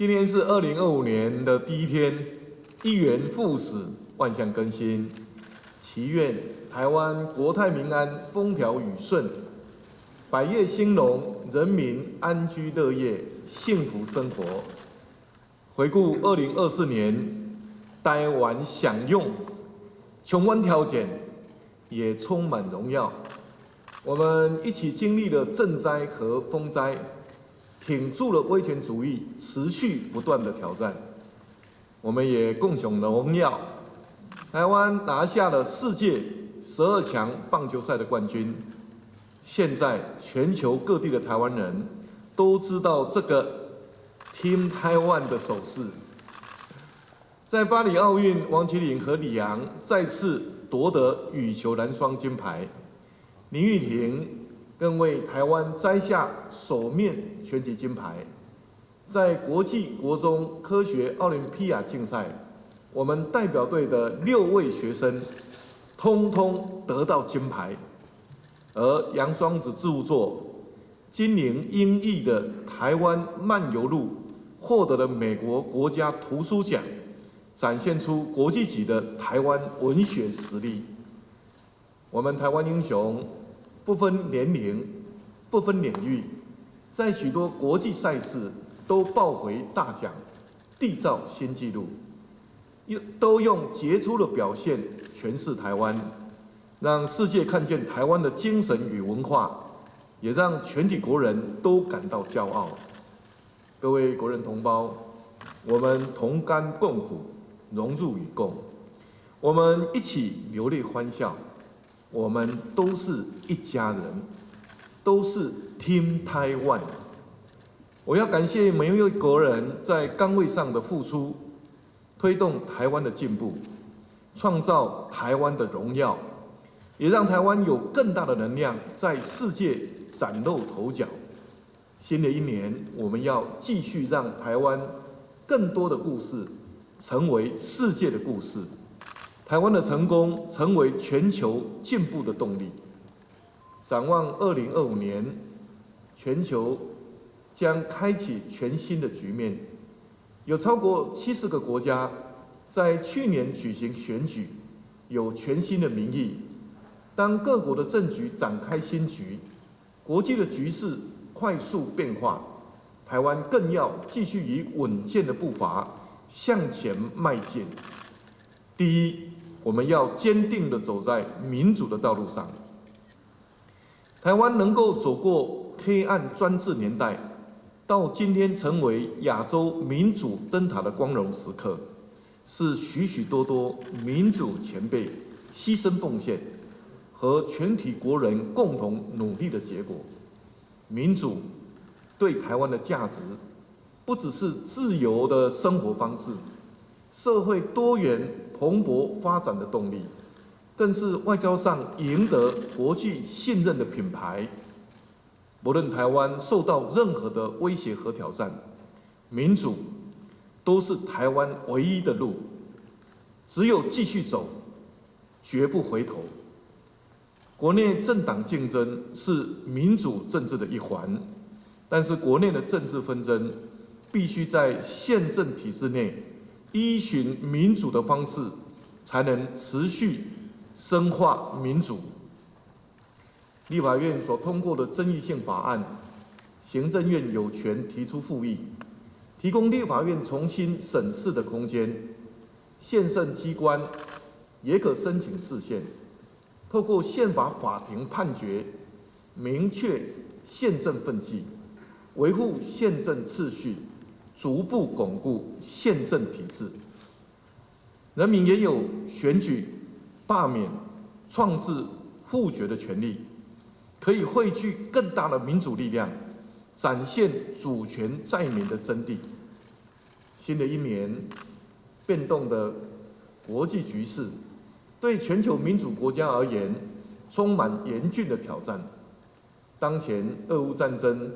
今天是2025年的第一天，一元复始，万象更新。祈愿台湾国泰民安，风调雨顺，百业兴隆，人民安居乐业，幸福生活。回顾2024年，台湾享用充满条件，也充满荣耀。我们一起经历了震灾和风灾，挺住了威权主义持续不断的挑战。我们也共享荣耀，台湾拿下了世界12强棒球赛的冠军。现在全球各地的台湾人都知道这个 Team Taiwan 的手势。在巴黎奥运，王麒麟和李洋再次夺得羽球男双金牌，林玉婷更为台湾摘下首面拳击金牌。在国际国中科学奥林匹亚竞赛，我们代表队的6位学生通通得到金牌。而杨双子制作金陵英译的《台湾漫游录》获得了美国国家图书奖，展现出国际级的台湾文学实力。我们台湾英雄不分年龄、不分领域，在许多国际赛事都抱回大奖，缔造新纪录，都用杰出的表现诠释台湾，让世界看见台湾的精神与文化，也让全体国人都感到骄傲。各位国人同胞，我们同甘共苦，荣辱与共，我们一起流泪欢笑，我们都是一家人，都是 Team Taiwan。我要感谢每一位国人在岗位上的付出，推动台湾的进步，创造台湾的荣耀，也让台湾有更大的能量在世界崭露头角。新的一年，我们要继续让台湾更多的故事成为世界的故事，台湾的成功成为全球进步的动力。展望2025年，全球将开启全新的局面，有超过70个国家在去年举行选举，有全新的民意。当各国的政局展开新局，国际的局势快速变化，台湾更要继续以稳健的步伐向前迈进。第一，我们要坚定地走在民主的道路上。台湾能够走过黑暗专制年代，到今天成为亚洲民主灯塔的光荣时刻，是许许多多民主前辈牺牲奉献和全体国人共同努力的结果。民主对台湾的价值，不只是自由的生活方式，社会多元蓬勃发展的动力，更是外交上赢得国际信任的品牌。不论台湾受到任何的威胁和挑战，民主都是台湾唯一的路，只有继续走，绝不回头。国内政党竞争是民主政治的一环，但是国内的政治纷争必须在宪政体制内依循民主的方式，才能持续深化民主。立法院所通过的争议性法案，行政院有权提出复议，提供立法院重新审视的空间。宪政机关也可申请释宪，透过宪法法庭判决，明确宪政分际，维护宪政秩序，逐步巩固宪政体制。人民也有选举、罢免、创制、复决的权利，可以汇聚更大的民主力量，展现主权在民的真谛。新的一年，变动的国际局势对全球民主国家而言，充满严峻的挑战。当前俄乌战争、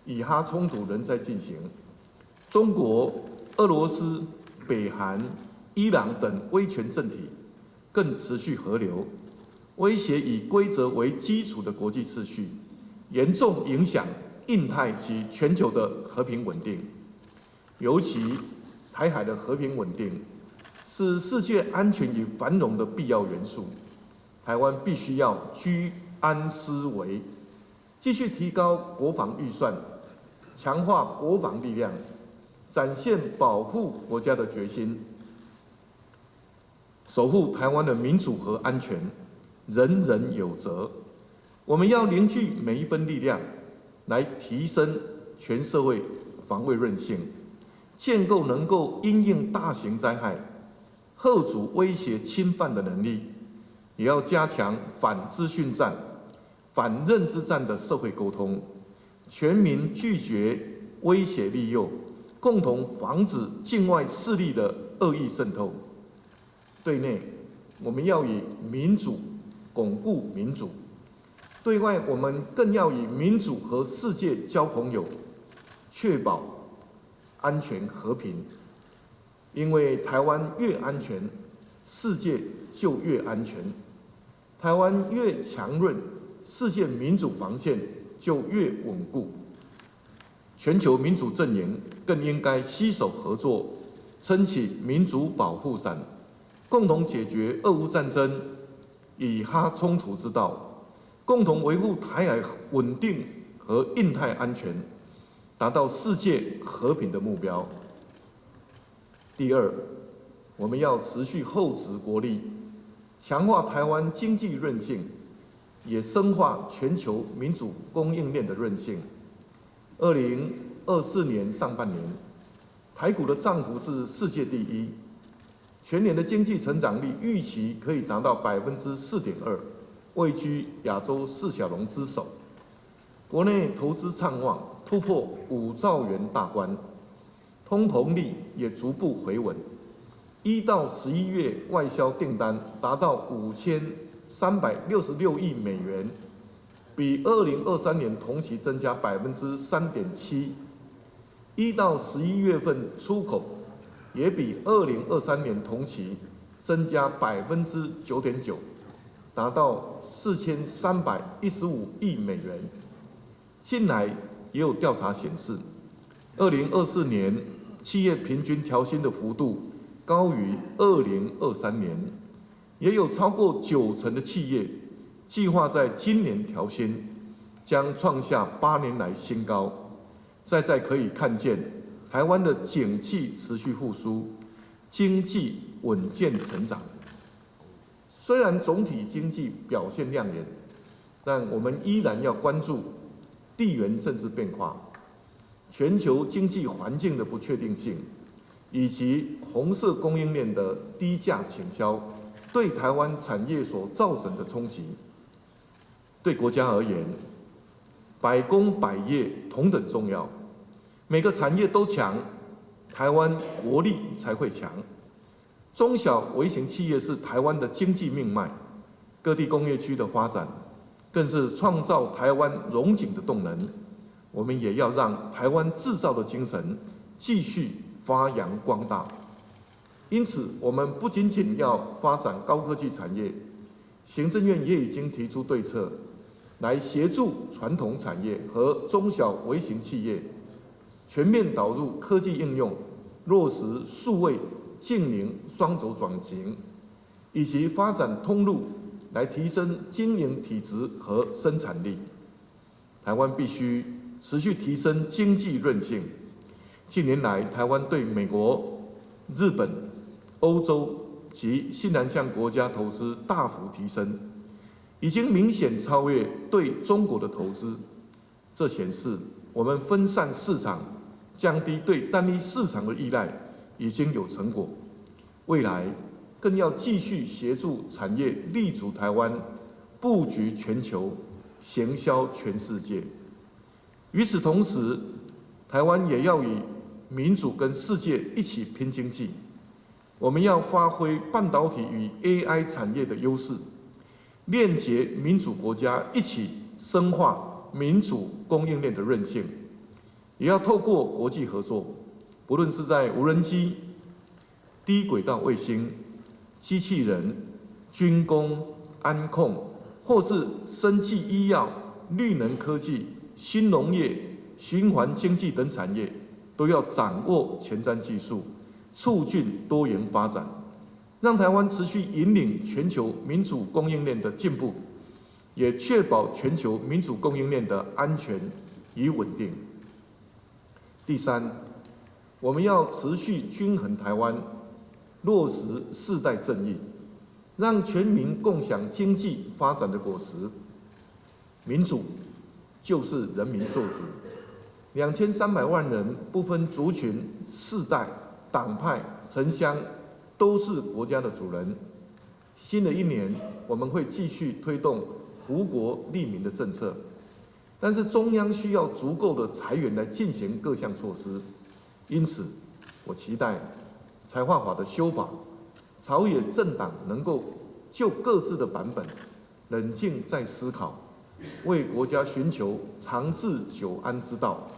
以哈冲突仍在进行，中国、俄罗斯、北韩、伊朗等威权政体更持续合流，威胁以规则为基础的国际秩序，严重影响印太及全球的和平稳定。尤其台海的和平稳定是世界安全与繁荣的必要元素。台湾必须要居安思危，继续提高国防预算，强化国防力量，展现保护国家的决心，守护台湾的民主和安全，人人有责。我们要凝聚每一分力量，来提升全社会防卫韧性，建构能够因应大型灾害、嚇阻威胁侵犯的能力，也要加强反资讯战、反认知战的社会沟通，全民拒绝威胁利诱，共同防止境外势力的恶意渗透。对内，我们要以民主巩固民主；对外，我们更要以民主和世界交朋友，确保安全和平。因为台湾越安全，世界就越安全；台湾越强韧，世界民主防线就越稳固。全球民主阵营更应该携手合作，撑起民主保护伞，共同解决俄乌战争、以哈冲突之道，共同维护台海稳定和印太安全，达到世界和平的目标。第二，我们要持续厚植国力，强化台湾经济韧性，也深化全球民主供应链的韧性。2024年上半年，台股的涨幅是世界第一，全年的经济成长率预期可以达到4.2%，位居亚洲4小龙之首。国内投资畅旺，突破5兆元大关，通膨率也逐步回稳。1到11月外销订单达到5366亿美元，比2023年同期增加3.7%。1到11月份出口也比2023年同期增加9.9%，达到4315亿美元。近来也有调查显示，2024年企业平均调薪的幅度高于2023年，也有超过90%的企业计划在今年调薪，将创下8年来新高。再可以看见，台湾的景气持续复苏，经济稳健成长。虽然总体经济表现亮眼，但我们依然要关注地缘政治变化、全球经济环境的不确定性，以及红色供应链的低价倾销对台湾产业所造成的冲击。对国家而言，百工百业同等重要，每个产业都强，台湾国力才会强。中小微型企业是台湾的经济命脉，各地工业区的发展更是创造台湾荣景的动能。我们也要让台湾制造的精神继续发扬光大。因此，我们不仅仅要发展高科技产业，行政院也已经提出对策，来协助传统产业和中小微型企业全面导入科技应用，落实数位净零双轴转型，以及发展通路，来提升经营体质和生产力。台湾必须持续提升经济韧性。近年来，台湾对美国、日本、欧洲及西南向国家投资大幅提升，已经明显超越对中国的投资。这显示我们分散市场，降低对单一市场的依赖已经有成果。未来更要继续协助产业立足台湾，布局全球，行销全世界。与此同时，台湾也要以民主跟世界一起拼经济。我们要发挥半导体与 AI 产业的优势，链结民主国家一起深化民主供应链的韧性。也要透过国际合作，不论是在无人机、低轨道卫星、机器人、军工、安控，或是生技医药、绿能科技、新农业、循环经济等产业，都要掌握前瞻技术，促进多元发展，让台湾持续引领全球民主供应链的进步，也确保全球民主供应链的安全与稳定。第三，我们要持续均衡台湾，落实世代正义，让全民共享经济发展的果实。民主就是人民做主，2300万人不分族群、世代、党派、城乡，都是国家的主人。新的一年，我们会继续推动福国利民的政策，但是中央需要足够的财源来进行各项措施。因此，我期待财划法的修法，朝野政党能够就各自的版本冷静再思考，为国家寻求长治久安之道。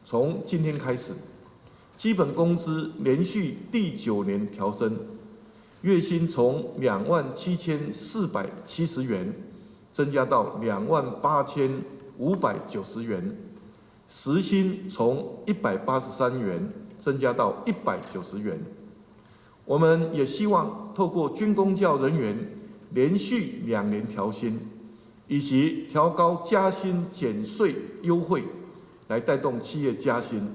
从今天开始，基本工资连续第9年调升，月薪从27470元增加到28590元，时薪从183元增加到190元。我们也希望透过军公教人员连续2年调薪，以及调高加薪减税优惠，来带动企业加薪，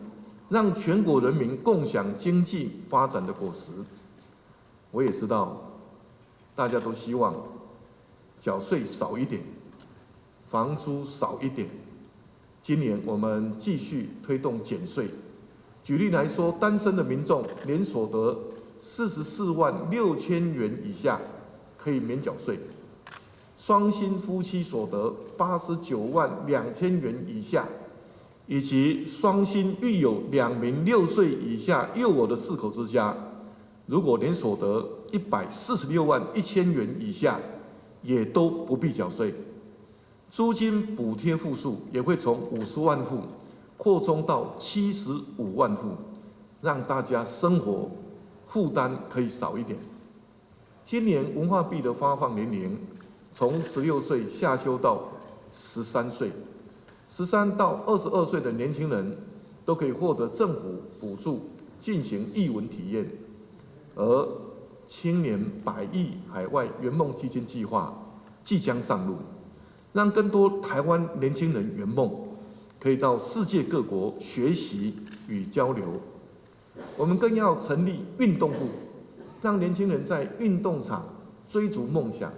让全国人民共享经济发展的果实。我也知道，大家都希望缴税少一点，房租少一点。今年我们继续推动减税。举例来说，单身的民众年所得44万6千元以下可以免缴税，双薪夫妻所得89万2千元以下，以及双薪育有2名6岁以下幼儿的4口之家，如果年所得146万1千元以下，也都不必缴税。租金补贴户数也会从50万户扩充到75万户，让大家生活负担可以少一点。今年文化币的发放年龄从16岁下修到13岁，13到22岁的年轻人都可以获得政府补助进行艺文体验。而青年100亿海外圆梦基金计划即将上路，让更多台湾年轻人圆梦，可以到世界各国学习与交流。我们更要成立运动部，让年轻人在运动场追逐梦想，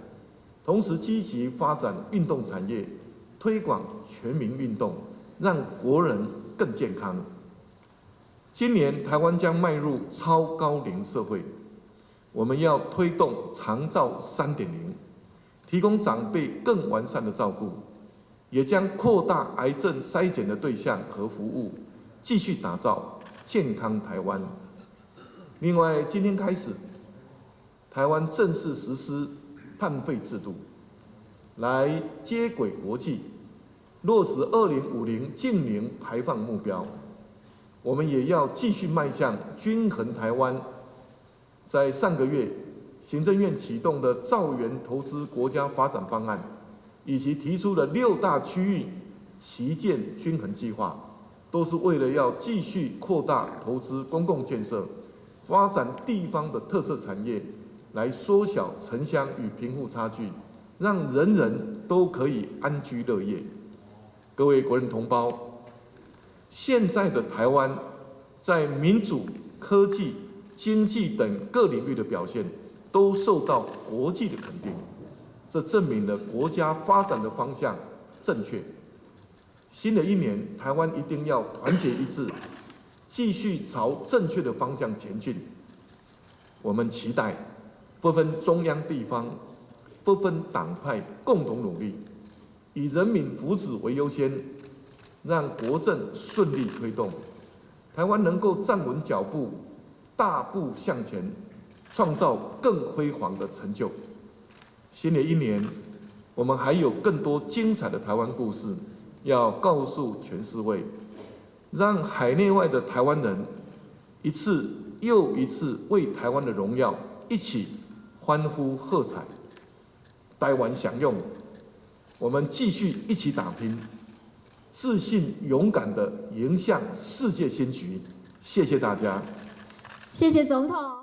同时积极发展运动产业，推广全民运动，让国人更健康。今年台湾将迈入超高龄社会，我们要推动长照3.0，提供长辈更完善的照顾，也将扩大癌症筛检的对象和服务，继续打造健康台湾。另外，今天开始，台湾正式实施碳费制度，来接轨国际，落实2050净零排放目标。我们也要继续迈向均衡台湾。在上个月，行政院启动的兆元投资国家发展方案，以及提出的6大区域旗舰均衡计划，都是为了要继续扩大投资公共建设，发展地方的特色产业，来缩小城乡与贫富差距，让人人都可以安居乐业。各位国人同胞，现在的台湾在民主、科技、经济等各领域的表现都受到国际的肯定，这证明了国家发展的方向正确。新的一年，台湾一定要团结一致，继续朝正确的方向前进。我们期待不分中央地方、不分党派，共同努力，以人民福祉为优先，让国政顺利推动，台湾能够站稳脚步，大步向前，创造更辉煌的成就。新的一年，我们还有更多精彩的台湾故事要告诉全世界，让海内外的台湾人一次又一次为台湾的荣耀一起欢呼喝彩。台湾享用，我们继续一起打拼。自信勇敢地迎向世界新局。谢谢大家。谢谢总统。